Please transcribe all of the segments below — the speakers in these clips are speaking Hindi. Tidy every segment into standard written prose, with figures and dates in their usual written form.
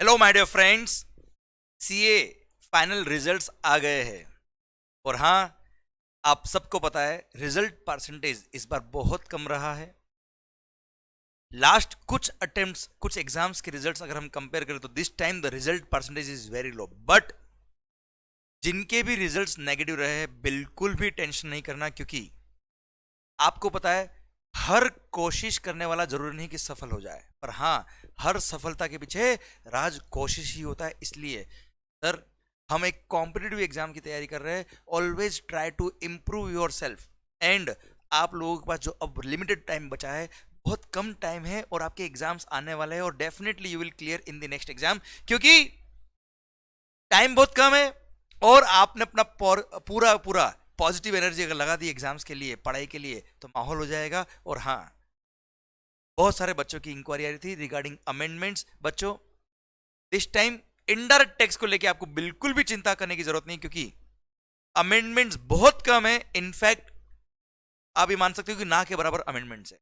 Hello my dear friends. CA final results आ गए हैं और हाँ, आप सबको पता है रिजल्ट परसेंटेज इस बार बहुत कम रहा है। लास्ट कुछ अटेम्प्ट्स, कुछ एग्जाम्स के रिजल्ट्स अगर हम कंपेयर करें तो this time the result percentage is very low. But जिनके भी रिजल्ट्स नेगेटिव रहे हैं बिल्कुल भी टेंशन नहीं करना, क्योंकि आपको पता है हर कोशिश करने वाला जरूरी नहीं कि सफल हो जाए, पर हाँ, हर सफलता के पीछे राज कोशिश ही होता है। इसलिए सर, हम एक कॉम्पिटिटिव एग्जाम की तैयारी कर रहे हैं। Always try to improve yourself. And आप लोगों के पास जो अब लिमिटेड टाइम बचा है, बहुत कम टाइम है और आपके एग्जाम्स आने वाले हैं और definitely you will clear in the next exam, क्योंकि टाइम बहुत कम है और आपने अपना पूरा पूरा पॉजिटिव एनर्जी अगर लगा दी एग्जाम्स के लिए, पढ़ाई के लिए, तो माहौल हो जाएगा। और हाँ, बहुत सारे बच्चों की इंक्वायरी आ रही थी रिगार्डिंग अमेंडमेंट्स। बच्चों, इस टाइम इनडायरेक्ट टैक्स को लेके आपको बिल्कुल भी चिंता करने की जरूरत नहीं, क्योंकि अमेंडमेंट्स बहुत कम है। इनफैक्ट आप ये मान सकते हो कि ना के बराबर अमेंडमेंट्स है।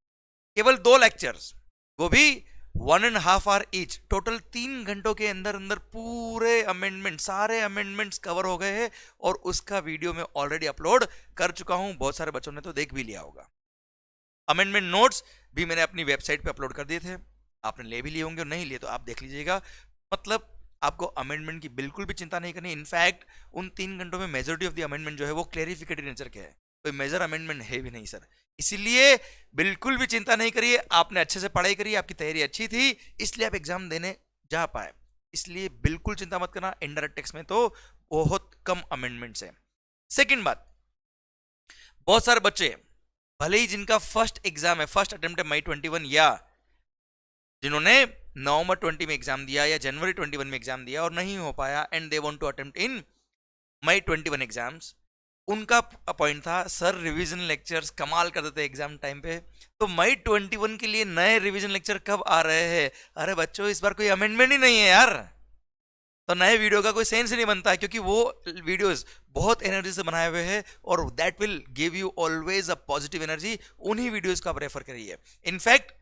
केवल 2 लेक्चर्स, वो भी 1.5 आवर ईच, टोटल 3 घंटों के अंदर अंदर पूरे अमेंडमेंट, सारे अमेंडमेंट्स कवर हो गए हैं और उसका वीडियो मैं ऑलरेडी अपलोड कर चुका हूं। बहुत सारे बच्चों ने तो देख भी लिया होगा। अमेंडमेंट नोट्स भी मैंने अपनी वेबसाइट पे अपलोड कर दिए थे, आपने ले भी लिए होंगे और नहीं लिए तो आप देख लीजिएगा। मतलब आपको अमेंडमेंट की बिल्कुल भी चिंता नहीं करनी। इनफैक्ट उन 3 घंटों में मेजोरिटी ऑफ द अमेंडमेंट जो है वो क्लेरिफिकेटरी नेचर के है, कोई मेजर अमेंडमेंट है भी नहीं सर। इसीलिए बिल्कुल भी चिंता नहीं करिए, आपने अच्छे से पढ़ाई करी, आपकी तैयारी अच्छी थी, इसलिए आप एग्जाम देने जा पाए। इसलिए बिल्कुल चिंता मत करना। इनडायरेक्ट टेक्स्ट में तो बहुत कम अमेंडमेंट्स है। सेकेंड बात, बहुत सारे बच्चे भले ही जिनका फर्स्ट एग्जाम है, फर्स्ट अटेम्प्ट है May 21, या जिन्होंने November 20 में एग्जाम दिया या January 21 में एग्जाम दिया और नहीं हो पाया and they want to attempt in May 21 exams, उनका पॉइंट था सर रिवीजन लेक्चर्स कमाल कर देते एग्जाम टाइम पे, तो May 21 के लिए नए रिवीजन लेक्चर कब आ रहे हैं? अरे बच्चों, इस बार कोई अमेंडमेंट ही नहीं है यार, तो नए वीडियो का कोई सेंस ही नहीं बनता है, क्योंकि वो वीडियोस बहुत एनर्जी से बनाए हुए हैं और that will give you always a positive energy. उन्हीं वीडियोस को आप रेफर करिए। इनफैक्ट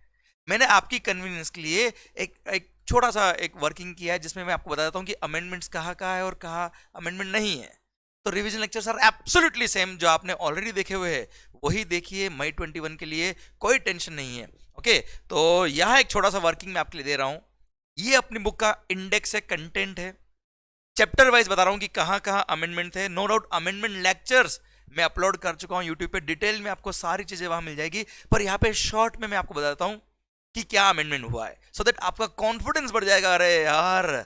मैंने आपकी कन्वीनियंस के लिए एक छोटा सा एक वर्किंग किया है, जिसमें मैं आपको बता देता हूँ कि अमेंडमेंट्स कहाँ कहाँ है और कहाँ अमेंडमेंट नहीं है। तो revision lectures are absolutely same, जो आपने ऑलरेडी देखे हुए हैं वही देखिए। May 21 के लिए कोई टेंशन नहीं है। ओके, तो यहाँ एक छोटा सा वर्किंग मैं आपके लिए दे रहा हूँ। ये अपनी बुक का इंडेक्स है, कंटेंट है, चैप्टर वाइज बता रहा हूं कि कहां कहां अमेंडमेंट है। नो डाउट अमेंडमेंट लेक्चर्स मैं अपलोड कर चुका हूं यूट्यूब पे, डिटेल में आपको सारी चीजें वहां मिल जाएगी, पर यहां पे शॉर्ट में मैं आपको बताता हूं कि क्या अमेंडमेंट हुआ है, सो दैट आपका कॉन्फिडेंस बढ़ जाएगा। अरे यार,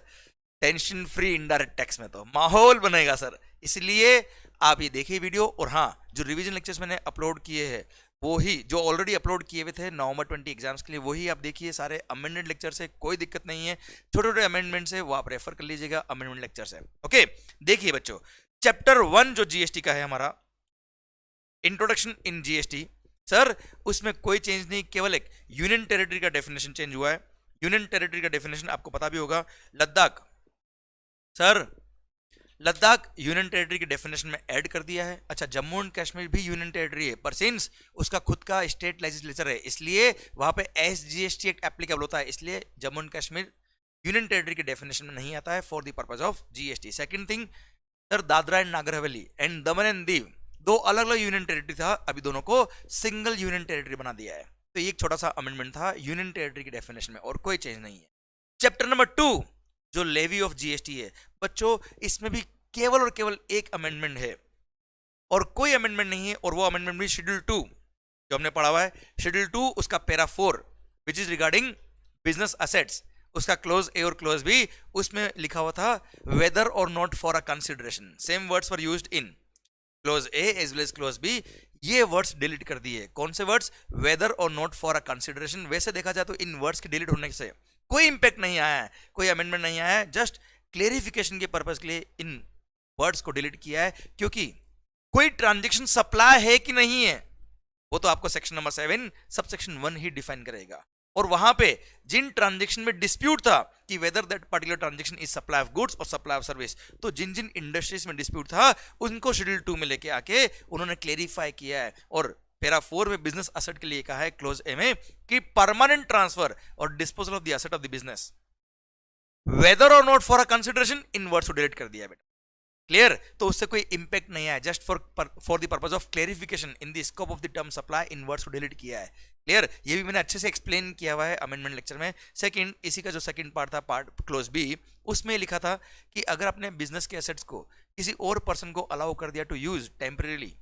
टेंशन फ्री इनडायरेक्ट टैक्स में तो माहौल बनेगा सर। इसलिए आप ये देखिए वीडियो, और हाँ, जो रिवीजन लेक्चर्स मैंने अपलोड किए हैं वो ही जो ऑलरेडी अपलोड किए हुए थे November 20 एग्जाम्स के लिए, वही आप देखिए। सारे अमेंडेड लेक्चर से कोई दिक्कत नहीं है, छोटे छोटे अमेंडमेंट्स है वो आप रेफर कर लीजिएगा, अमेंडमेंट लेक्चर से। ओके, देखिए बच्चों, चैप्टर 1 जो जीएसटी का है हमारा, इंट्रोडक्शन इन जीएसटी, सर उसमें कोई चेंज नहीं, केवल एक यूनियन टेरिटरी का डेफिनेशन चेंज हुआ है। यूनियन टेरिटरी का डेफिनेशन आपको पता भी होगा। Ladakh, sir Ladakh union territory की डेफिनेशन में ऐड कर दिया है। अच्छा, जम्मू एंड कश्मीर भी यूनियन टेरिटरी है, पर सिंस उसका खुद का स्टेट लेजिस्लेचर है, इसलिए वहां पे एसजीएसटी एक्ट एप्लीकेबल होता है, इसलिए Jammu and Kashmir union territory के डेफिनेशन में नहीं आता है for the purpose of GST. Second thing, sir Dadra and Nagar Haveli and Daman and Diu, दो अलग अलग यूनियन टेरिटरी था, अभी दोनों को सिंगल यूनियन टेरिटरी बना दिया है। तो ये एक छोटा सा अमेंडमेंट था यूनियन टेरिटरी की डेफिनेशन में, और कोई चेंज नहीं है। चैप्टर नंबर 2 जो लेवी ऑफ जीएसटी है, बच्चों इसमें भी केवल और केवल एक अमेंडमेंट है और कोई अमेंडमेंट नहीं है, और वो अमेंडमेंट भी शेड्यूल 2 जो हमने पढ़ा हुआ है। शेड्यूल 2 उसका para 4 which is regarding business assets, उसका क्लोज ए और क्लोज बी, उसमें लिखा हुआ था वेदर और not for a consideration. Same words were used in clause A as well as clause B. ये वर्ड्स डिलीट कर दिए। कौन से वर्ड्स? वेदर और नॉट फॉर अ कंसिडरेशन। वैसे देखा जाए तो इन वर्ड्स के डिलीट होने से कोई इंपैक्ट नहीं आया है, कोई अमेंडमेंट नहीं आया है, जस्ट क्लेरिफिकेशन के पर्पज के लिए इन वर्ड्स को डिलीट किया है, क्योंकि कोई ट्रांजेक्शन सप्लाई है कि नहीं है वो तो आपको सेक्शन नंबर 7 सब सेक्शन 1 ही डिफाइन करेगा। और वहां पे जिन ट्रांजेक्शन में डिस्प्यूट था कि whether that particular transaction is supply of goods और सप्लाई ऑफ सर्विस, तो जिन जिन इंडस्ट्रीज में डिस्प्यूट था उनको शेड्यूल 2 में लेके आके उन्होंने क्लेरिफाई किया है। और पैरा 4 में बिजनेस असेट के लिए कहा है क्लोज ए में कि परमानेंट ट्रांसफर और disposal of the asset of the business whether और not for a consideration in words को डिलीट कर दिया बेटा। क्लियर? तो उससे कोई इंपैक्ट नहीं है, just for the purpose of clarification in the scope of the term supply in words को डिलीट किया है। क्लियर? ये भी मैंने अच्छे से एक्सप्लेन किया हुआ है अमेंडमेंट लेक्चर में। सेकंड, इसी का जो सेकंड पार्ट था, पार्ट क्लोज बी, उसमें लिखा था कि अगर आपने बिजनेस के एसेट्स को किसी और पर्सन को अलाउ कर दिया टू यूज टेम्परेली,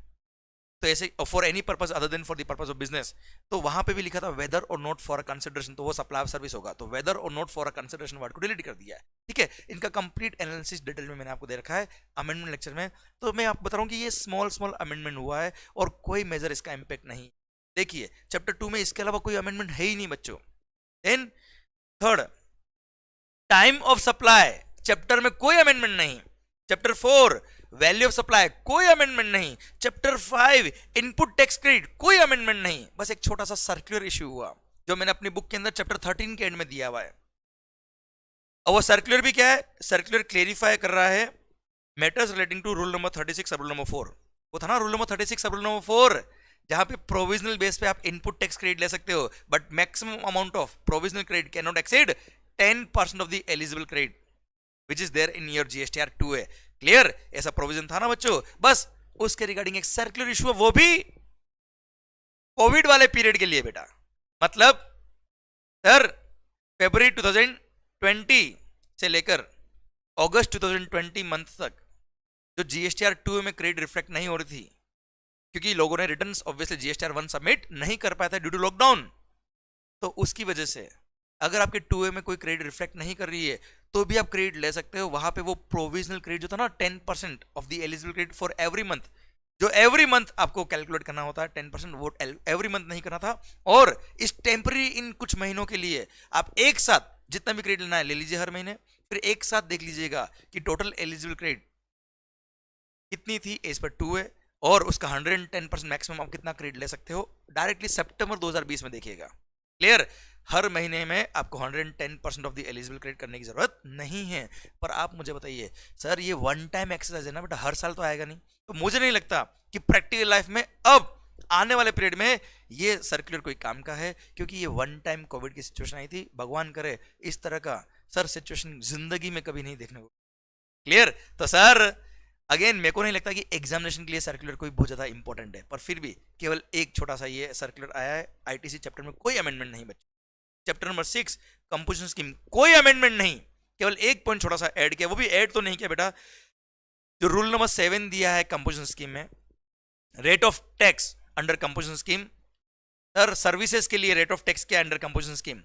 तो ऐसे for any purpose other than for the purpose of business, तो वहां पे भी लिखा था वेदर और नॉट फॉर अ कंसिडरेशन, तो वो सप्लाई ऑफ सर्विस होगा। तो वेदर और not for a consideration word को डिलीट कर दिया है। ठीक है, इनका कंप्लीट एनालिसिस डिटेल में मैंने आपको दे रखा है अमेंडमेंट लेक्चर में। तो मैं आपको बता रहा हूं कि ये स्मॉल स्मॉल अमेंडमेंट हुआ है और कोई मेजर इसका इंपैक्ट नहीं। देखिए चैप्टर 2 में इसके अलावा कोई अमेंडमेंट है ही नहीं बच्चों। Then third, time of supply, chapter में कोई अमेंडमेंट नहीं। चैप्टर 4 वैल्यू ऑफ सप्लाई, कोई अमेंडमेंट नहीं। चैप्टर 5 इनपुट टैक्स क्रेडिट, कोई अमेंडमेंट नहीं। बस एक छोटा सा सर्कुलर इश्यू हुआ जो मैंने अपनी बुक के अंदर चैप्टर 13 के एंड में दिया हुआ है। और वो सर्कुलर भी क्या है, सर्कुलर क्लेरिफाई कर रहा है matters relating to rule number 36 sub rule number 4। वो था ना rule number 36 sub rule number 4, जहां पे प्रोविजनल बेस पे आप इनपुट टैक्स क्रेडिट ले सकते हो, but maximum amount of provisional credit can not exceed 10% of the eligible credit which is there in your GSTR 2 है। क्लियर? ऐसा प्रोविजन था ना बच्चों। बस उसके रिगार्डिंग एक सर्कुलर इशू है, वो भी कोविड वाले पीरियड के लिए बेटा। मतलब सर फरवरी 2020 से लेकर अगस्त 2020 मंथ तक जो जीएसटीआर 2 में क्रेडिट रिफ्लेक्ट नहीं हो रही थी, क्योंकि लोगों ने रिटर्न्स ऑब्वियसली जीएसटीआर 1 सबमिट नहीं कर पाया था ड्यू टू लॉकडाउन, तो उसकी वजह से अगर आपके 2A में कोई क्रेडिट रिफ्लेक्ट नहीं कर रही है तो भी आप क्रेडिट ले सकते हो। वहां पे वो प्रोविजनल क्रेडिट जो था ना 10% of the eligible credit for every month, जो एवरी मंथ आपको कैलकुलेट करना होता है 10%, वो एवरी मंथ नहीं करना था। और इस टेम्पररी इन कुछ महीनों के लिए आप एक साथ जितना भी क्रेडिट लेना है ले लीजिए हर महीने, फिर एक साथ देख लीजिएगा कि टोटल एलिजिबल क्रेडिट कितनी थी एज पर 2A और उसका 110% मैक्सिमम आप कितना क्रेडिट ले सकते हो। डायरेक्टली सितंबर 2020 में देखिएगा। क्लियर? हर महीने में आपको 110% ऑफ द एलिजिबल क्रेडिट करने की जरूरत नहीं है। पर आप मुझे बताइए सर ये वन टाइम एक्सरसाइज है ना बेटा, हर साल तो आएगा नहीं, तो मुझे नहीं लगता कि प्रैक्टिकल लाइफ में अब आने वाले पीरियड में ये सर्कुलर कोई काम का है, क्योंकि ये वन टाइम कोविड की सिचुएशन आई थी। भगवान करे इस तरह का सर सिचुएशन जिंदगी में कभी नहीं देखने को। क्लियर? तो सर अगेन मेरे को नहीं लगता कि एग्जामिनेशन के लिए सर्कुलर कोई बहुत ज्यादा इंपॉर्टेंट है, पर फिर भी केवल एक छोटा सा ये सर्कुलर आया है। आईटीसी चैप्टर में कोई अमेंडमेंट नहीं बच्चे। चैप्टर नंबर 6 कंपोजिशन स्कीम, कोई अमेंडमेंट नहीं, केवल एक पॉइंट छोटा सा ऐड किया, वो भी ऐड तो नहीं किया बेटा। जो रूल नंबर 7 दिया है कंपोजिशन स्कीम में, rate of tax under composition scheme, sir services के लिए रेट ऑफ टैक्स क्या under composition scheme,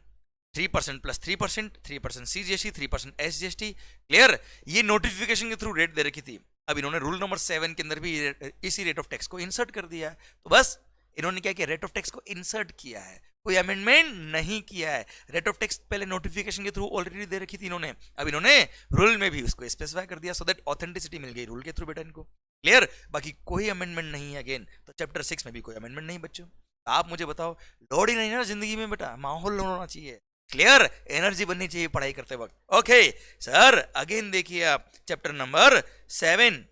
3% plus 3%, 3% CGST, 3% SGST. Clear? ये नोटिफिकेशन के थ्रू रेट दे रखी थी, अब इन्होंने रूल नंबर 7 के अंदर भी इसी रेट ऑफ टैक्स को इंसर्ट कर दिया है। तो बस इन्होंने क्या किया, रेट ऑफ टैक्स को इंसर्ट किया है, कोई अमेंडमेंट नहीं किया है। रेट ऑफ टैक्स पहले नोटिफिकेशन के थ्रू ऑलरेडी दे रखी थी इन्होंने, अब इन्होंने रूल में भी उसको स्पेसिफाई कर दिया, सो दैट ऑथेंटिसिटी मिल गई रूल के थ्रू बेटा इनको। क्लियर? बाकी कोई अमेंडमेंट नहीं है। अगेन तो चैप्टर 6 में भी कोई अमेंडमेंट नहीं बच्चों। आप मुझे बताओ, लोड ही नहीं ना जिंदगी में बेटा, माहौल होना चाहिए। क्लियर? एनर्जी बननी चाहिए पढ़ाई करते वक्त। ओके सर, अगेन देखिए आप chapter number 7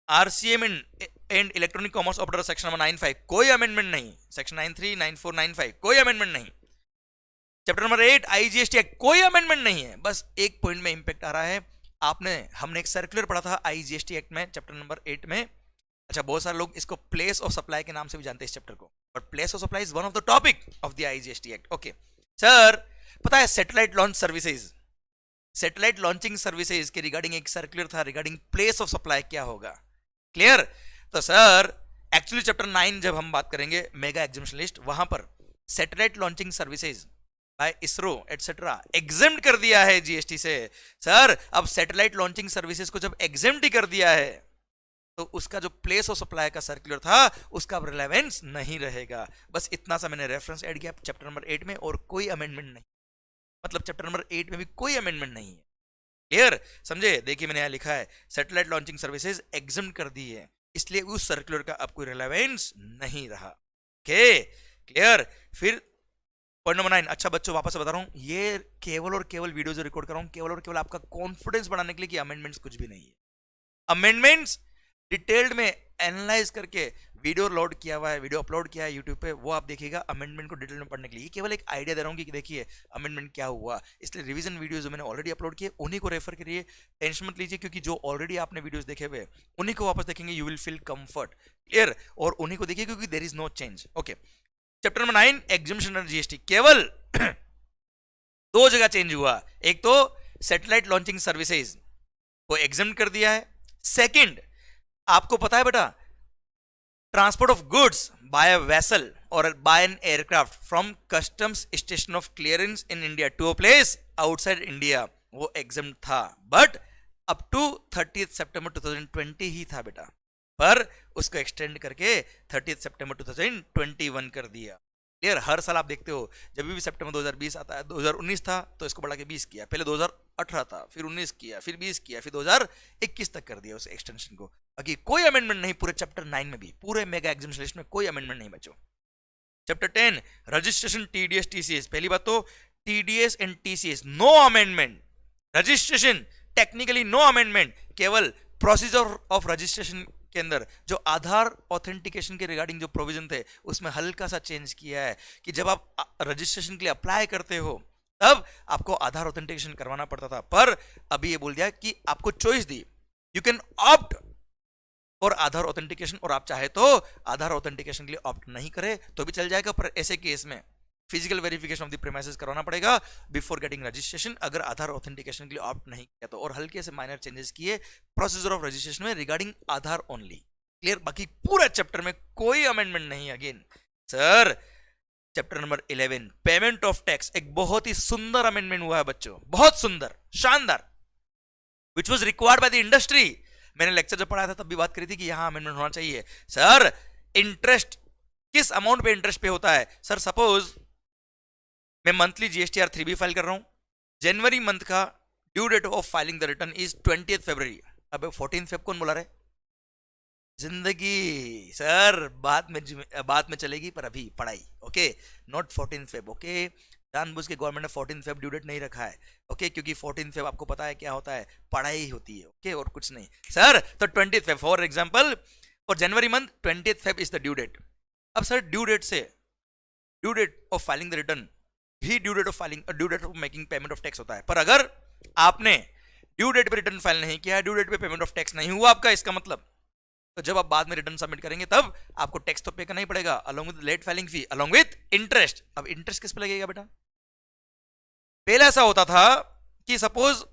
RCM and electronic commerce operator section number 95 कोई अमेंडमेंट नहीं। सेक्शन 93, 94, 95 कोई अमेंडमेंट नहीं। चैप्टर नंबर 8 आईजीएसटी एक्ट, कोई अमेंडमेंट नहीं है। बस एक पॉइंट में इंपैक्ट आ रहा है, हमने एक सर्कुलर पढ़ा था आईजीएसटी एक्ट में चैप्टर नंबर 8 में। अच्छा, बहुत सारे लोग इसको प्लेस ऑफ सप्लाई के नाम से भी जानते हैं इस चैप्टर को, but place of supply is one of the topic of the IGST act. Okay sir, पता है satellite launch services, satellite launching services के रिगार्डिंग एक सर्कुलर था रिगार्डिंग प्लेस ऑफ सप्लाई क्या होगा। क्लियर? तो सर एक्चुअली चैप्टर 9 जब हम बात करेंगे मेगा एग्जामिनेशन लिस्ट, वहां पर satellite launching services by ISRO etcetera exempt कर दिया है जीएसटी से। सर अब सैटेलाइट लॉन्चिंग सर्विसेज को जब एग्जेम्प्ट ही कर दिया है तो उसका जो प्लेस ऑफ सप्लाई का सर्कुलर था उसका रिलेवेंस नहीं रहेगा। बस इतना सा मैंने रेफरेंस ऐड किया चैप्टर नंबर 8 में, और कोई अमेंडमेंट नहीं, मतलब चैप्टर नंबर 8 में भी कोई अमेंडमेंट नहीं है। क्लियर? समझे? देखिए मैंने यहाँ लिखा है सैटेलाइट लॉन्चिंग सर्विसेज एग्जेम्प्ट कर दी है, इसलिए उस सर्कुलर का अब कोई रिलेवेंस नहीं रहा। Okay clear? फिर पॉइंट नंबर 9। अच्छा बच्चों, वापस से बता रहा हूं, ये केवल और केवल वीडियो जो रिकॉर्ड कर रहा हूं केवल और केवल आपका कॉन्फिडेंस बढ़ाने के लिए कि अमेंडमेंट्स कुछ भी नहीं है। अमेंडमेंट्स डिटेल्ड में एनालाइज करके वीडियो लोड किया हुआ है, वीडियो अपलोड किया है यूट्यूब पे, वो आप देखिएगा अमेंडमेंट को डिटेल में पढ़ने के लिए। केवल एक आइडिया दे रहा हूँ कि देखिए अमेंडमेंट क्या हुआ, इसलिए रिवीजन वीडियोस जो मैंने ऑलरेडी अपलोड किए उन्हीं को रेफर करिए, टेंशन मत लीजिए, क्योंकि जो ऑलरेडी आपने वीडियोस देखे हुए उन्हीं को वापस देखेंगे, you will feel comfort, clear, और उन्हीं को देखिए क्योंकि there is no change. Okay, chapter number 9 exemption under GST, केवल दो जगह चेंज हुआ, एक तो सैटेलाइट लॉन्चिंग सर्विसेज को एग्जाम कर दिया है, सेकंड आपको पता है बेटा transport of goods by a vessel और by an aircraft from customs station of clearance in India to a place outside India, वो एग्जाम था, बट अप टू 30 सितंबर 2020 ही था बेटा, पर उसको एक्सटेंड करके 30 सितंबर 2021 कर दिया। क्लियर, हर साल आप देखते हो जब भी सितंबर 2020 आता है, 2019 था तो इसको बढ़ा के 20 किया, पहले 2018 था, फिर 19 किया, फिर 20 किया, फिर 2021 तक कर दिया उस एक्सटेंशन को। बाकी कोई अमेंडमेंट नहीं पूरे चैप्टर 9 में भी, पूरे मेगा एग्जामिनेशन लिस्ट में कोई अमेंडमेंट नहीं बचो। चैप्टर 10 रजिस्ट्रेशन टीडीएस टीसीएस, पहली बात तो TDS and TCS no amendment, registration technically no amendment, केवल प्रोसीजर ऑफ रजिस्ट्रेशन के अंदर जो आधार ऑथेंटिकेशन के रिगार्डिंग जो प्रोविजन थे उसमें हल्का सा चेंज किया है कि जब आप रजिस्ट्रेशन के लिए अप्लाई करते हो तब आपको आधार ऑथेंटिकेशन करवाना पड़ता था, पर अभी ये बोल दिया कि आपको choice the, you can opt for Aadhaar authentication, और आप चाहे तो आधार ऑथेंटिकेशन के लिए ऑप्ट नहीं करे तो भी चल जाएगा, पर ऐसे केस में physical verification of the premises करवाना पड़ेगा बिफोर गेटिंग रजिस्ट्रेशन, अगर आधार ऑथेंटिकेशन के लिए ऑप्ट नहीं किया तो। और हल्के से माइनर चेंजेस किए प्रोसीजर ऑफ रजिस्ट्रेशन में रिगार्डिंग आधार ओनली, क्लियर, बाकी पूरा चैप्टर में कोई अमेंडमेंट नहीं। Again sir chapter number 11 payment of tax, एक बहुत ही सुंदर अमेंडमेंट हुआ है बच्चों, बहुत सुंदर शानदार, which was required by the industry. मैंने लेक्चर जब पढ़ाया था तब भी बात करी थी कि यहां अमेंडमेंट होना चाहिए। सर इंटरेस्ट किस अमाउंट पे इंटरेस्ट पे होता है? सर सपोज मैं मंथली जीएसटीआर 3B फाइल कर रहा हूं, जनवरी मंथ का due date of filing the return is 20 February, अब 14 फेब कौन बोला रहे? जिंदगी सर बाद में चलेगी, पर अभी पढ़ाई, ओके, नॉट 14 फेब, ओके, जानबूझ के गवर्नमेंट ने 14 फेब ड्यू डेट नहीं रखा है, ओके, क्योंकि 14 फेब आपको पता है क्या होता है, पढ़ाई होती है, ओके, और कुछ नहीं। सर तो 20 Feb for example for January month 20 Feb is the due date. अब सर ड्यू डेट से due date of filing the return ही due date of making payment of tax होता है, पर अगर आपने ड्यू डेट पे रिटर्न फाइल नहीं किया, ड्यू डेट पे पेमेंट ऑफ टैक्स नहीं हुआ आपका, इसका मतलब तो जब आप बाद में रिटर्न सबमिट करेंगे तब आपको टैक्स तो पे करना ही पड़ेगा, along with late filing fee, along with interest. अब इंटरेस्ट किस पे लगेगा बेटा? पहले ऐसा होता था कि सपोज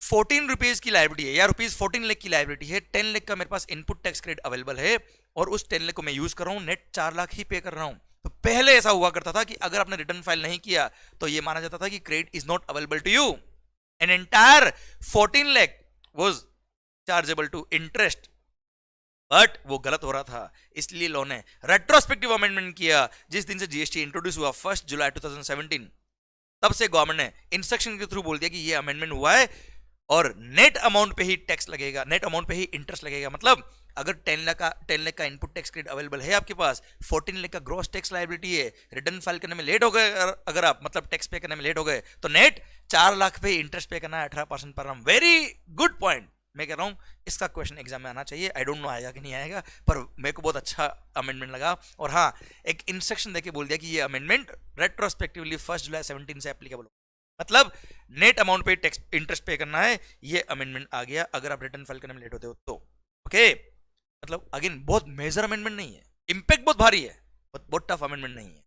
14 रुपीज की लाइबिलिटी है या रुपीज 14 लाख की लाइबिलिटी है, 10 लाख का मेरे पास इनपुट टैक्स क्रेडिट अवेलेबल है और उस 10 लाख को मैं यूज कर रहा हूं, नेट 4 लाख ही पे कर रहा हूं। तो पहले ऐसा हुआ करता था कि अगर आपने रिटर्न फाइल नहीं किया तो यह माना जाता था कि credit is not available to you, an entire 14 lakh was chargeable to interest, but वो गलत हो रहा था, इसलिए लॉ ने रेट्रोस्पेक्टिव अमेंडमेंट किया। जिस दिन से जीएसटी इंट्रोड्यूस हुआ 1 जुलाई 2017, तब से गवर्नमेंट ने इंस्ट्रक्शन के थ्रू बोल दिया कि ये अमेंडमेंट हुआ है और नेट अमाउंट पे ही टैक्स लगेगा, नेट अमाउंट पे ही इंटरेस्ट लगेगा। मतलब अगर 10 लाख का इनपुट टैक्स क्रेडिट अवेलेबल है आपके पास, 14 लाख का ग्रॉस टैक्स लायबिलिटी है, रिटर्न फाइल करने में लेट हो गए, अगर आप मतलब टैक्स पे करने में लेट हो गए तो नेट 4 लाख पे इंटरेस्ट पे करना है 18% पर annum। वेरी गुड पॉइंट, मैं कह रहा हूं इसका क्वेश्चन एग्जाम में आना चाहिए। आई डोंट नो आएगा कि नहीं आएगा, पर मेरे को बहुत अच्छा अमेंडमेंट लगा। और हाँ, एक इंस्ट्रक्शन देके बोल दिया कि ये अमेंडमेंट रेट्रोस्पेक्टिवली 1 जुलाई 17 से एप्लीकेबल, मतलब नेट अमाउंट पे टैक्स इंटरेस्ट पे करना है, ये अमेंडमेंट आ गया अगर आप रिटर्न फाइल करने में लेट होते हो तो, ओके। मतलब अगेन बहुत मेजर अमेंडमेंट नहीं है, इंपैक्ट बहुत भारी है, बहुत टफ अमेंडमेंट नहीं है।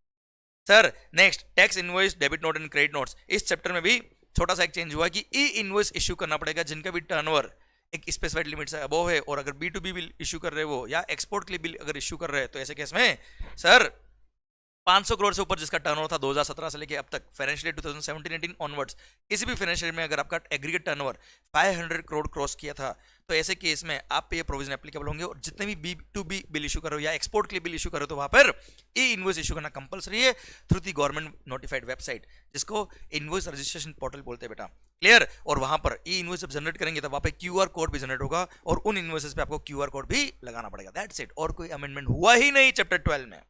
Sir next tax invoice, debit note and credit notes, इस चैप्टर में भी छोटा सा एक चेंज हुआ कि ई इनवॉइस इश्यू करना पड़ेगा जिनका भी टर्नओवर एक स्पेसिफाइड लिमिट से अबव है, और अगर B2B बिल इश्यू कर रहे हो या एक्सपोर्ट के लिए बिल अगर इश्यू कर रहे हैं तो ऐसे केस में सर 500 करोड़ से ऊपर जिसका टर्नओवर था 2017 से लेके अब तक फाइनेंशियल ईयर 2017-18 ऑनवर्ड्स, किसी भी फाइनेंशियल में अगर आपका एग्रीगेट टर्नओवर 500 करोड़ क्रॉस किया था तो ऐसे केस में आप पे ये प्रोविजन एप्लीकेबल होंगे। और जितने भी B2B बिल इशू करो या एक्सपोर्ट के लिए बिल इशू करो तो वहां पर ई इनवॉइस इशू करना कंपलसरी है through the government notified website, जिसको इनवॉइस रजिस्ट्रेशन पोर्टल बोलते हैं बेटा, क्लियर। और वहां पर ई इनवॉइस जब जनरेट करेंगे तब वहां पे QR कोड भी जनरेट होगा और उन इनवॉइसेस पे आपको QR कोड भी लगाना पड़ेगा, दैट्स इट। और कोई अमेंडमेंट हुआ ही नहीं चैप्टर 12 में।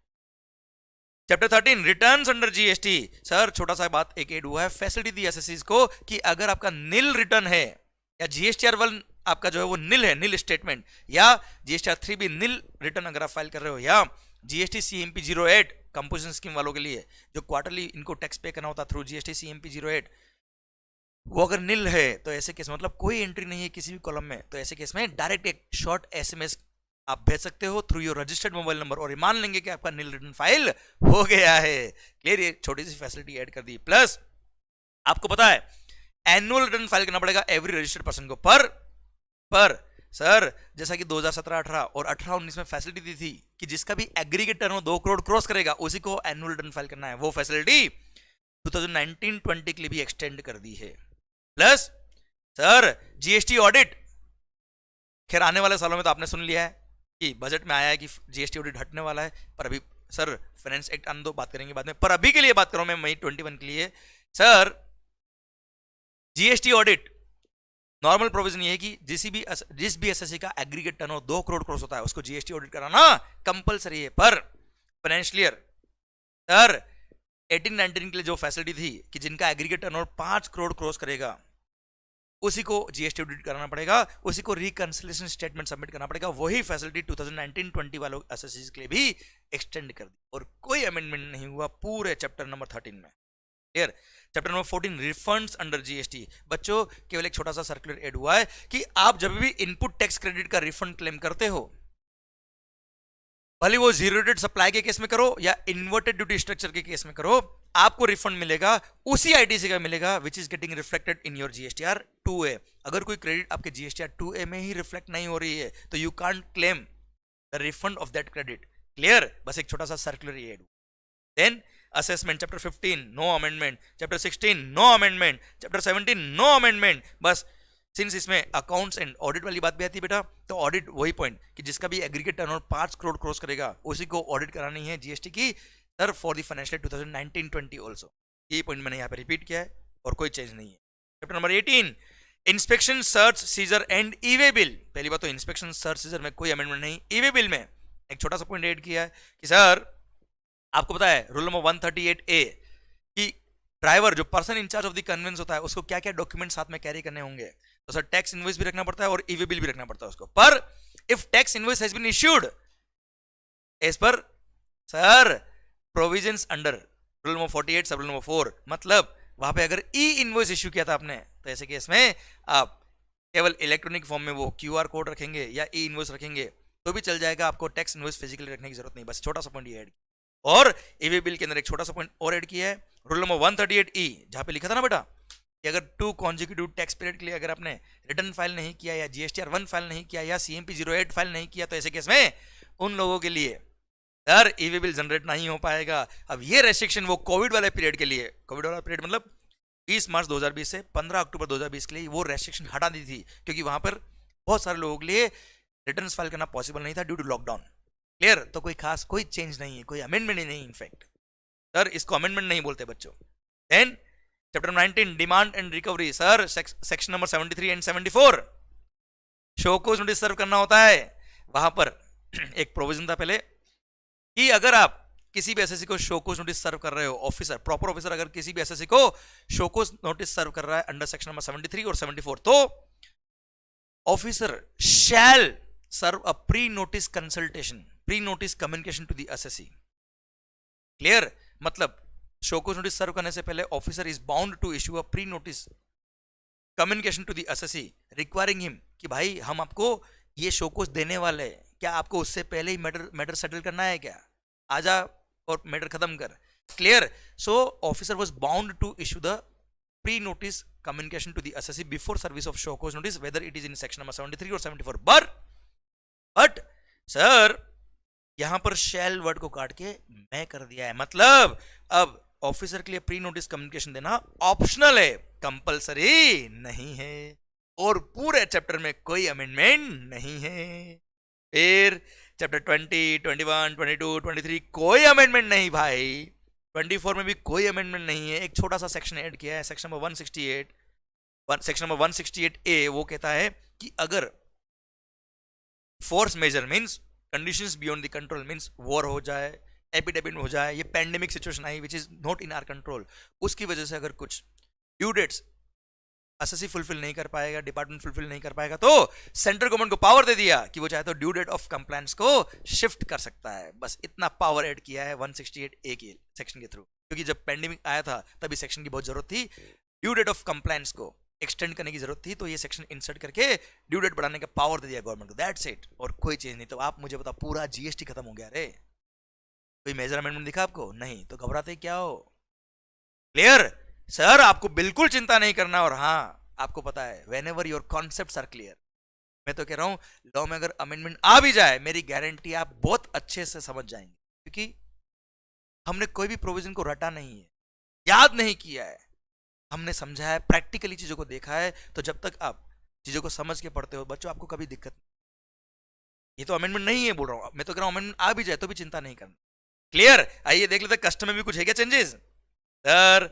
Chapter 13 returns under GST, sir छोटा सा बात एक ऐड हुआ है, फैसिलिटी दी एसएससीज को कि अगर आपका नील रिटर्न है या जीएसटीआर 1 आपका जो है वो निल है, निल स्टेटमेंट, या जीएसटीआर 3 भी निल रिटर्न अगर आप फाइल कर रहे हो, या जीएसटी सीएमपी 08 कंपोजिशन स्कीम वालों के लिए जो क्वार्टरली इनको टैक्स पे करना होता थ्रू जीएसटी सीएमपी 08, वो अगर निल है तो ऐसे केस में, मतलब कोई एंट्री नहीं है किसी भी कॉलम में, तो ऐसे केस में डायरेक्ट एक शॉर्ट एसएमएस आप भेज सकते हो through your registered mobile number और मान लेंगे कि आपका निल रिटर्न फाइल हो गया है। क्लियर, ये छोटी सी फैसिलिटी ऐड कर दी। प्लस आपको पता है एनुअल रिटर्न फाइल करना पड़ेगा एवरी रजिस्टर्ड पर्सन को पर सर जैसा कि 2017-18 और 18-19 में फैसिलिटी दी थी कि जिसका भी एग्रीगेट टर्नओवर 2 करोड़ क्रॉस करेगा उसी को एनुअल रिटर्न फाइल करना है, वो फैसिलिटी 2019-20 के लिए भी एक्सटेंड कर दी है। प्लस सर जीएसटी ऑडिट, खैर आने वाले सालों में तो आपने सुन लिया है कि बजट में आया है कि जीएसटी ऑडिट हटने वाला है, पर अभी सर फाइनेंस एक्ट आने दो, बात करेंगे बाद में, पर अभी के लिए बात करूं मैं मई 21 के लिए। Sir GST audit normal provision ये है कि जिस भी एसएससी का एग्रीगेट टर्नओवर 2 करोड़ क्रॉस होता है उसको जीएसटी ऑडिट कराना कंपलसरी है। पर फाइनेंशियल ईयर सर 18-19 के लिए जो फैसिलिटी थी कि जिनका एग्रीगेट टर्नओवर 5 करोड़ क्रॉस करेगा उसी को जीएसटी ऑडिट कराना पड़ेगा, उसी को रिकंसिलिएशन स्टेटमेंट सबमिट करना पड़ेगा, वही फैसिलिटी 2019-20 वालों एसएससी के लिए भी एक्सटेंड कर दी और कोई अमेंडमेंट नहीं हुआ पूरे चैप्टर नंबर 13 में। Clear. Chapter number 14 refunds under GST, बच्चों केवल एक छोटा सा सर्कुलर ऐड हुआ है कि आप जब भी इनपुट टैक्स क्रेडिट का रिफंड क्लेम करते हो, भले वो जीरो रेटेड सप्लाई के केस में करो या इन्वर्टेड ड्यूटी स्ट्रक्चर के केस में करो, आपको रिफंड मिलेगा उसी आईटीसी का मिलेगा which is getting reflected in your GSTR 2A। अगर कोई क्रेडिट आपके जीएसटीआर 2A में ही रिफ्लेक्ट नहीं हो रही है तो you can't claim the refund of that credit. Clear, बस एक छोटा सा circular add. Then assessment chapter 15 no amendment, chapter 16 no amendment, chapter 17 no amendment. बस सिंस इसमें अकाउंट्स एंड ऑडिट वाली बात भी आती है बेटा, तो ऑडिट वही पॉइंट कि जिसका भी एग्रीगेट टर्नओवर 5 करोड़ क्रॉस करेगा उसी को ऑडिट करानी है जीएसटी की sir for the financial 2019-20 also. यही पॉइंट मैंने यहाँ पे रिपीट किया है और कोई चेंज नहीं है। Chapter number 18 inspection search seizure and e-way bill. पहली बात तो इंस्पेक्शन सर्च सीजर में कोई अमेंडमेंट नहीं, ईवे बिल में एक छोटा सा पॉइंट ऐड किया है कि सर आपको पता है रूल नंबर 138A कि ड्राइवर जो person incharge of the conveyance होता है उसको क्या क्या डॉक्यूमेंट साथ में कैरी करने होंगे, तो सर टैक्स इनवॉइस भी रखना पड़ता है और ईवे बिल भी रखना पड़ता है उसको। पर if tax invoice has been issued as per sir provisions under rule number 48 sub rule number 4, मतलब वहां पे अगर ई इनवॉइस इश्यू किया था आपने तो ऐसे केस में आप केवल इलेक्ट्रॉनिक फॉर्म में वो क्यूआर कोड रखेंगे या ई इनवॉइस रखेंगे तो भी चल जाएगा, आपको टैक्स इनवॉइस फिजिकली रखने की जरूरत नहीं। बस छोटा सा पॉइंट ये ऐड। और ईवे बिल के अंदर एक छोटा सा पॉइंट और ऐड किया है रूल नंबर 138E, जहां पे लिखा था ना बेटा कि अगर 2 कॉन्जिक्यूटिव टैक्स पीरियड के लिए अगर आपने रिटर्न फाइल नहीं किया या जीएसटीआर 1 फाइल नहीं किया या सीएमपी 08 फाइल नहीं किया तो ऐसे केस में उन लोगों के लिए सर ईवे बिल जनरेट नहीं हो पाएगा। अब ये रेस्ट्रिक्शन वो कोविड वाले पीरियड के लिए, कोविड वाला पीरियड मतलब 20 मार्च 2020 से 15 अक्टूबर 2020 के लिए वो रेस्ट्रिक्शन हटा दी थी क्योंकि वहां पर बहुत सारे लोगों के लिए रिटर्न फाइल करना पॉसिबल नहीं था ड्यू टू लॉकडाउन। क्लियर, तो कोई खास कोई चेंज नहीं है, कोई अमेंडमेंट ही नहीं। इनफैक्ट सर इसको अमेंडमेंट नहीं बोलते बच्चों। Then chapter 19 demand and recovery, sir section number 73 and 74 show cause notice serve करना होता है। वहां पर एक प्रोविजन था पहले कि अगर आप किसी भी एसएससी को शोकोज नोटिस सर्व कर रहे हो, ऑफिसर प्रॉपर ऑफिसर अगर किसी भी एसएससी को शोकोज नोटिस सर्व कर रहा है अंडर सेक्शन नंबर 73 और 74 तो officer shall serve a pre notice consultation, pre notice communication to the SSC. Clear, मतलब शोकोज नोटिस सर्व करने से पहले officer is bound to issue a pre notice communication to the SSC requiring him कि भाई हम आपको ये शोकोज देने वाले हैं, क्या आपको उससे पहले ही मैटर सेटल करना है, क्या आजा और मैटर खत्म कर। Clear, so officer was bound to issue the pre notice communication to the SSC before service of show cause notice whether it is in section number 73 और 74। बट सर यहां पर शैल वर्ड को काट के मैं कर दिया है, मतलब अब ऑफिसर के लिए प्री नोटिस कम्युनिकेशन देना ऑप्शनल है, कंपलसरी नहीं है। और पूरे चैप्टर में कोई अमेंडमेंट नहीं है। फिर चैप्टर 20, 21, 22, 23 कोई अमेंडमेंट नहीं भाई। 24 में भी कोई अमेंडमेंट नहीं है। एक छोटा सा सेक्शन ऐड किया है, section number 168, section number 168A, वो कहता है कि अगर force majeure means conditions beyond the control means war हो जाए, एपिडेमिक हो जाए, ये पैंडेमिक सिचुएशन आई which is not in our control, उसकी वजह से अगर कुछ ड्यू डेट्स एसएससी फुलफिल नहीं कर पाएगा, डिपार्टमेंट फुलफिल नहीं कर पाएगा, तो सेंट्रल गवर्नमेंट को पावर दे दिया कि वो चाहे तो ड्यू डेट ऑफ कंप्लायंस को शिफ्ट कर सकता है। बस इतना पावर ऐड किया है 168A के सेक्शन के थ्रू, क्योंकि जब पेंडेमिक आया था तभी सेक्शन की बहुत जरूरत थी, ड्यू डेट ऑफ कंप्लायंस को एक्सटेंड करने की जरूरत थी, तो ये सेक्शन इंसर्ट करके ड्यू डेट बढ़ाने का पावर दे दिया गवर्नमेंट को। दैट्स इट, और कोई चीज नहीं। तो आप मुझे बताओ, पूरा जीएसटी खत्म हो गया रे, कोई मेजर अमेंडमेंट दिखा आपको? नहीं, तो घबराते क्या हो? क्लियर सर, आपको बिल्कुल चिंता नहीं करना। और हाँ, आपको पता है, whenever your concepts are clear, मैं तो कह रहा हूं लॉ में अगर अमेंडमेंट आ भी जाए, मेरी गारंटी आप बहुत अच्छे से समझ जाएंगे, क्योंकि हमने कोई भी प्रोविजन को रटा नहीं है, याद नहीं किया है, हमने समझा है, प्रैक्टिकली चीजों को देखा है। तो जब तक आप चीजों को समझ के पढ़ते हो बच्चों, आपको कभी दिक्कत नहीं। ये तो अमेंडमेंट नहीं है बोल रहा हूं, मैं तो कह रहा हूं अमेंडमेंट आ भी जाए तो भी चिंता नहीं करना। क्लियर? आइए देख लेते हैं कस्टम में भी कुछ है क्या changes. Sir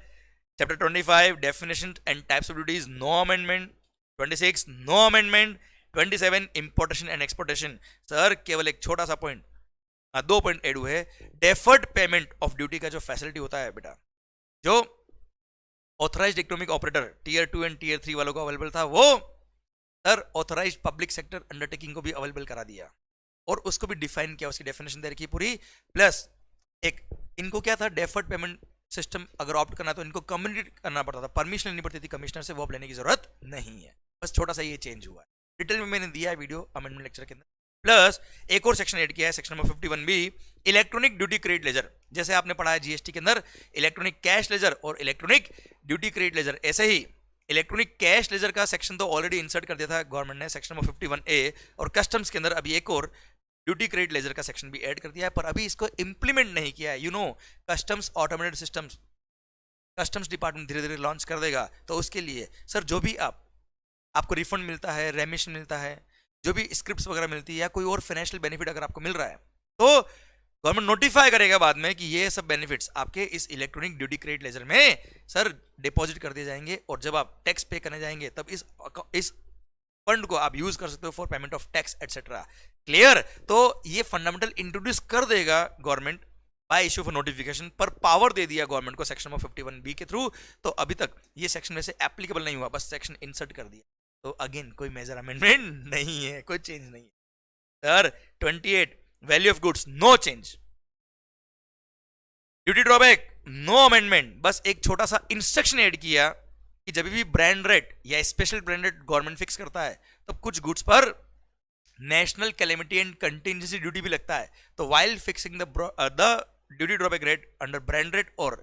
chapter 25 definition and types of duties, no amendment. 26 no amendment. 27 importation and exportation, sir केवल एक छोटा सा पॉइंट, 2 पॉइंट एड हुए। डेफर्ड पेमेंट ऑफ ड्यूटी का जो फैसिलिटी होता है बेटा, जो authorised economic operator tier 2 and tier 3 वालों को अवेलेबल था, वो sir authorised public sector undertaking को भी अवेलेबल करा दिया, और उसको भी डिफाइन किया, उसकी डेफिनेशन दे रखी पूरी। प्लस एक इनको क्या था, डेफर्ड पेमेंट सिस्टम अगर ऑप्ट करना तो इनको कम्युनिकेट करना पड़ता था, परमिशन लेनी पड़ती थी कमिश्नर से, वो अब लेने की जरूरत नहीं है। बस छोटा सा ये चेंज हुआ है, डिटेल में मैंने दिया है वीडियो अमेंडमेंट लेक्चर के अंदर। प्लस एक और सेक्शन ऐड किया है, section number 51B, electronic duty credit ledger. जैसे आपने पढ़ा है जीएसटी के अंदर इलेक्ट्रॉनिक कैश लेजर और इलेक्ट्रॉनिक ड्यूटी क्रेडिट लेजर, ऐसे ही इलेक्ट्रॉनिक कैश लेजर का सेक्शन तो ऑलरेडी इंसर्ट कर दिया था गवर्नमेंट ने, सेक्शन नंबर 51A, और कस्टम्स के अंदर अभी एक और ड्यूटी क्रेडिट लेजर का सेक्शन भी ऐड कर दिया है, पर अभी इसको इंप्लीमेंट नहीं किया है। You know, customs automated systems customs department धीरे धीरे लॉन्च कर देगा, तो उसके लिए सर जो भी आपको रिफंड मिलता है, रेमिशन मिलता है, जो भी स्क्रिप्ट्स वगैरह मिलती है, या कोई और फाइनेंशियल बेनिफिट अगर आपको मिल रहा है, तो गवर्नमेंट नोटिफाई करेगा बाद में कि ये सब बेनिफिट्स आपके इस इलेक्ट्रॉनिक ड्यूटी क्रेडिट लेजर में सर डिपॉजिट कर दिए जाएंगे, और जब आप टैक्स पे करने जाएंगे तब इस फंड को आप यूज कर सकते हो for payment of tax etcetera. Clear? तो ये फंडामेंटल इंट्रोड्यूस कर देगा government by issue of notification, पर पावर दे दिया गवर्नमेंट को सेक्शन नंबर 51B के थ्रू। तो अभी तक ये सेक्शन में से एप्लीकेबल नहीं हुआ, बस सेक्शन इंसर्ट कर दिया। तो अगेन कोई मेजर अमेंडमेंट नहीं है, कोई चेंज नहीं है। Sir 28 value of goods, no change. Duty drawback, no amendment, बस एक छोटा सा इंस्ट्रक्शन ऐड किया कि जब भी ब्रांड रेट या special brand rate government fix करता है, तो कुछ गुड्स पर national calamity and contingency duty भी लगता है। तो while fixing the duty drawback rate under brand rate और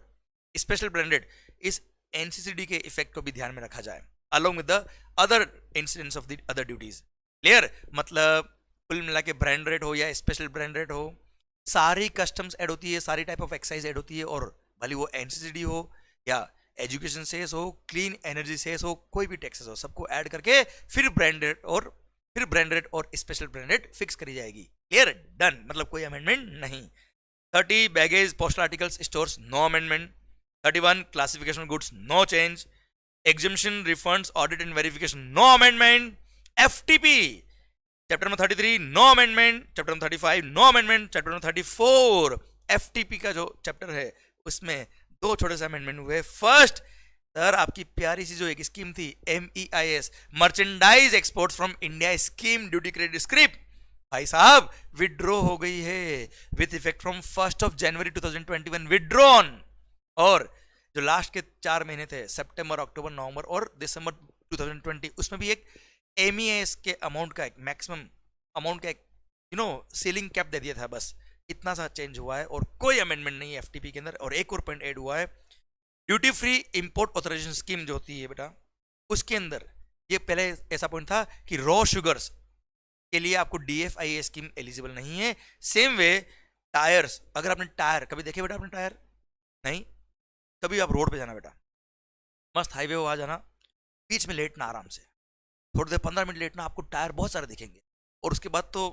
स्पेशल ब्रांड रेट, इस एनसीसीडी के इफेक्ट को भी ध्यान में रखा जाए, along with the other incidents of the other duties। Clear? मतलब कुल मिला के ब्रांड रेट हो या स्पेशल ब्रांड रेट हो, सारी कस्टम्स ऐड होती है, सारी टाइप ऑफ एक्साइज ऐड होती है, और भले वो एनसीसीडी हो या एजुकेशन सेस हो, क्लीन एनर्जी सेस हो, कोई भी टैक्सेस हो, सबको ऐड करके फिर ब्रांड रेट और स्पेशल ब्रांड रेट फिक्स करी जाएगी। क्लियर? डन, मतलब कोई अमेंडमेंट नहीं। 30 baggage postal articles stores, no amendment. 31 classification goods, no change. Exemption, refunds, audit and verification, no amendment. FTP, chapter number 33, no amendment. Chapter number 35, no amendment. Chapter number 34, FTP का जो चैप्टर है उसमें 2 छोटे से अमेंडमेंट हुए। फर्स्ट, सर आपकी प्यारी सी जो एक स्कीम थी MEIS, merchandise exports from India scheme duty credit script, भाई साहब विड्रॉ हो गई है with effect from 1 January 2021, withdrawn. और जो लास्ट के 4 महीने थे, सितंबर, अक्टूबर, नवंबर और दिसंबर 2020, उसमें भी एक MEIS के अमाउंट का, एक मैक्सिमम अमाउंट का एक सीलिंग कैप दे दिया था। बस इतना सा चेंज हुआ है, और कोई अमेंडमेंट नहीं है FTP के अंदर। और एक और पॉइंट ऐड हुआ है, duty free import authorisation scheme जो होती है बेटा, उसके अंदर ये पहले ऐसा पॉइंट था कि रॉ शुगर्स के लिए आपको DFIA स्कीम एलिजिबल नहीं है। सेम वे टायर्स, अगर आपने टायर कभी देखे बेटा, आपने टायर नहीं, कभी आप रोड पे जाना बेटा, मस्त हाईवे पे आ जाना, बीच में लेटना आराम से, थोड़ी देर 15 मिनट लेटना, आपको टायर बहुत सारे दिखेंगे, और उसके बाद तो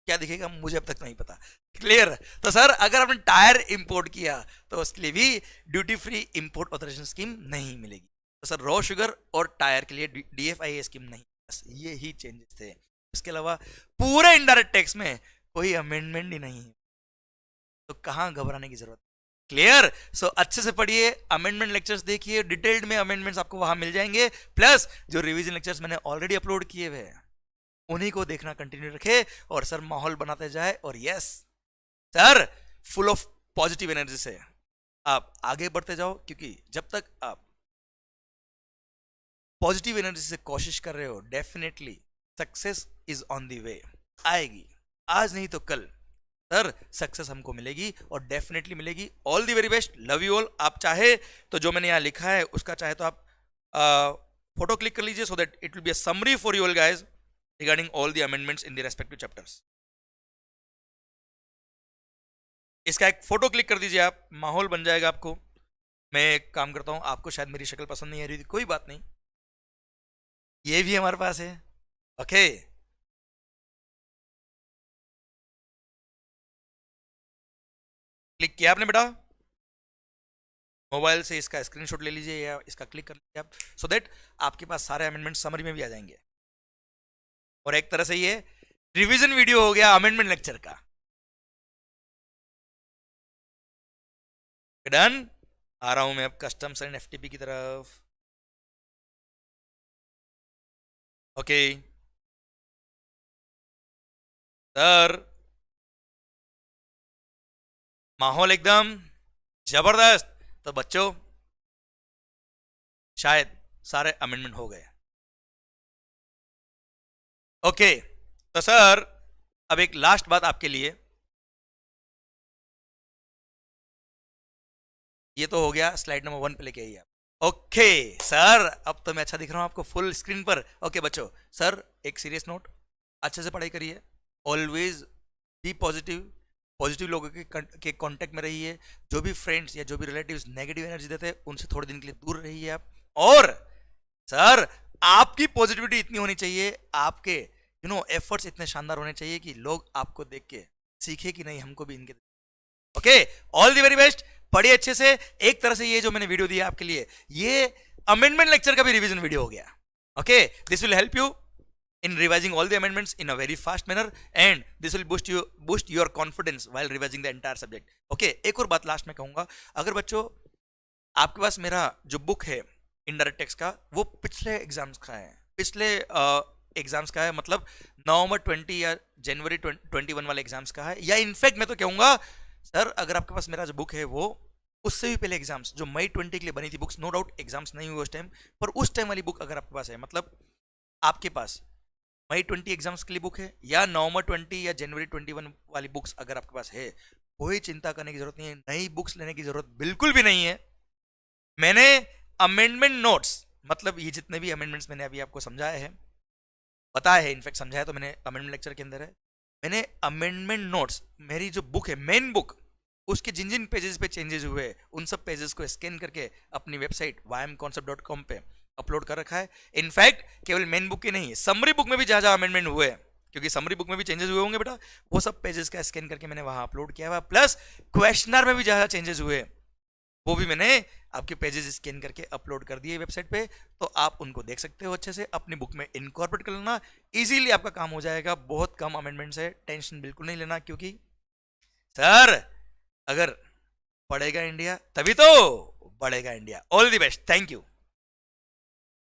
क्या दिखेगा मुझे अब तक नहीं पता। क्लियर? तो सर अगर आपने टायर इंपोर्ट किया तो उसके लिए भी duty free import authorisation scheme नहीं मिलेगी। तो सर रॉ शुगर और टायर के लिए DFIA स्कीम नहीं, बस ये ही चेंजेस थे। इसके अलावा पूरे इनडायरेक्ट टैक्स में कोई अमेंडमेंट ही नहीं है, तो कहाँ घबराने की जरूरत। क्लियर? सो अच्छे से पढ़िए, अमेंडमेंट लेक्चर्स देखिए, डिटेल्ड में अमेंडमेंट्स आपको वहां मिल जाएंगे, प्लस जो रिवीजन लेक्चर्स मैंने ऑलरेडी अपलोड किए हुए हैं उन्हीं को देखना कंटिन्यू रखे और सर माहौल बनाते जाए। और yes sir, full of positive energy से आप आगे बढ़ते जाओ, क्योंकि जब तक आप पॉजिटिव एनर्जी से कोशिश कर रहे हो definitely success is on the way, आएगी, आज नहीं तो कल सर सक्सेस हमको मिलेगी और डेफिनेटली मिलेगी। All the very best, love you all. आप चाहे तो जो मैंने यहां लिखा है उसका चाहे तो आप फोटो क्लिक कर लीजिए, so that it will be a summary for you all guys regarding all the amendments in the respective chapters. इसका एक फोटो क्लिक कर दीजिए आप, माहौल बन जाएगा आपको। मैं एक काम करता हूं, आपको शायद मेरी शक्ल पसंद नहीं आ रही थी, कोई बात नहीं, ये भी हमारे पास है। ओके क्लिक किया आपने बेटा, मोबाइल से इसका स्क्रीनशॉट ले लीजिए या इसका क्लिक कर लीजिए आप, सो दैट आपके पास सारे अमेंडमेंट समरी में भी आ जाएंगे। और एक तरह से ये रिवीजन वीडियो हो गया अमेंडमेंट लेक्चर का। डन, आ रहा हूं मैं अब कस्टम्स एंड एफटीपी की तरफ। ओके सर, माहौल एकदम जबरदस्त, तो बच्चों शायद सारे अमेंडमेंट हो गए। ओके तो सर अब एक लास्ट बात आपके लिए, ये तो हो गया स्लाइड नंबर 1 पे लेके आइए आप। ओके सर, अब तो मैं अच्छा दिख रहा हूं आपको फुल स्क्रीन पर। ओके बच्चों, सर एक सीरियस नोट, अच्छे से पढ़ाई करिए, ऑलवेज बी पॉजिटिव, पॉजिटिव लोगों के कांटेक्ट में रहिए। जो भी फ्रेंड्स या जो भी रिलेटिव्स नेगेटिव एनर्जी देते हैं उनसे थोड़े दिन के लिए दूर रहिए आप। और सर आपकी पॉजिटिविटी इतनी होनी चाहिए, आपके एफर्ट्स इतने शानदार होने चाहिए कि लोग आपको देख के सीखे कि नहीं हमको भी इनके। Okay, all the very best, पढ़िए अच्छे से। एक तरह से ये जो मैंने वीडियो दिया आपके लिए, ये अमेंडमेंट लेक्चर का भी रिवीजन वीडियो हो गया। Okay, this will help you in revising all the amendments in a very fast manner and this will boost your confidence while revising the entire subject. Okay, एक और बात लास्ट में कहूंगा, अगर बच्चों आपके पास मेरा जो बुक है इनडायरेक्ट टेक्स्ट का, वो पिछले एग्जाम्स का है, पिछले एग्जाम्स का है, मतलब नवंबर 20 या जनवरी 21 वाले एग्जाम्स का है, या इनफैक्ट मैं तो कहूंगा सर अगर आपके पास मेरा जो बुक है वो उससे भी पहले एग्जाम्स जो मई 20 के लिए बनी थी बुक्स, नो डाउट एग्जाम्स नहीं हुए उस टाइम, पर उस टाइम वाली बुक अगर आपके पास है, मतलब आपके पास मई 20 एग्जाम्स के लिए बुक है या नवंबर 20 या जनवरी 21 वाली बुक्स अगर आपके पास है, कोई चिंता करने की जरूरत नहीं है, नई बुक्स लेने की जरूरत बिल्कुल भी नहीं है। मैंने अमेंडमेंट नोट्स, मतलब ये जितने भी अमेंडमेंट्स मैंने अभी आपको समझाया है, बताया है, इनफैक्ट समझाया तो मैंने अमेंडमेंट लेक्चर के अंदर है, मैंने अमेंडमेंट नोट्स, मेरी जो बुक है मेन बुक, उसके जिन जिन पेजेस पे चेंजेस हुए उन सब पेजेस को स्कैन करके अपनी वेबसाइट ymconcept.com पे अपलोड कर रखा है। इनफैक्ट केवल मेन बुक की नहीं, समरी बुक में भी जहां जहां अमेंडमेंट हुए हैं, क्योंकि समरी बुक में भी चेंजेस हुए होंगे बेटा, वो सब पेजेस का स्कैन करके मैंने वहां अपलोड किया हुआ, प्लस क्वेश्चनर में भी जहां चेंजेस हुए वो भी मैंने आपके पेजेस स्कैन करके अपलोड कर दिए वेबसाइट पे, तो आप उनको देख सकते हो अच्छे से, अपनी बुक में इनकॉर्पोरेट कर लेना, इजीली आपका काम हो जाएगा। बहुत कम अमेंडमेंट्स है, टेंशन बिल्कुल नहीं लेना, क्योंकि सर अगर पढ़ेगा इंडिया तभी तो बढ़ेगा India. All the best, thank you.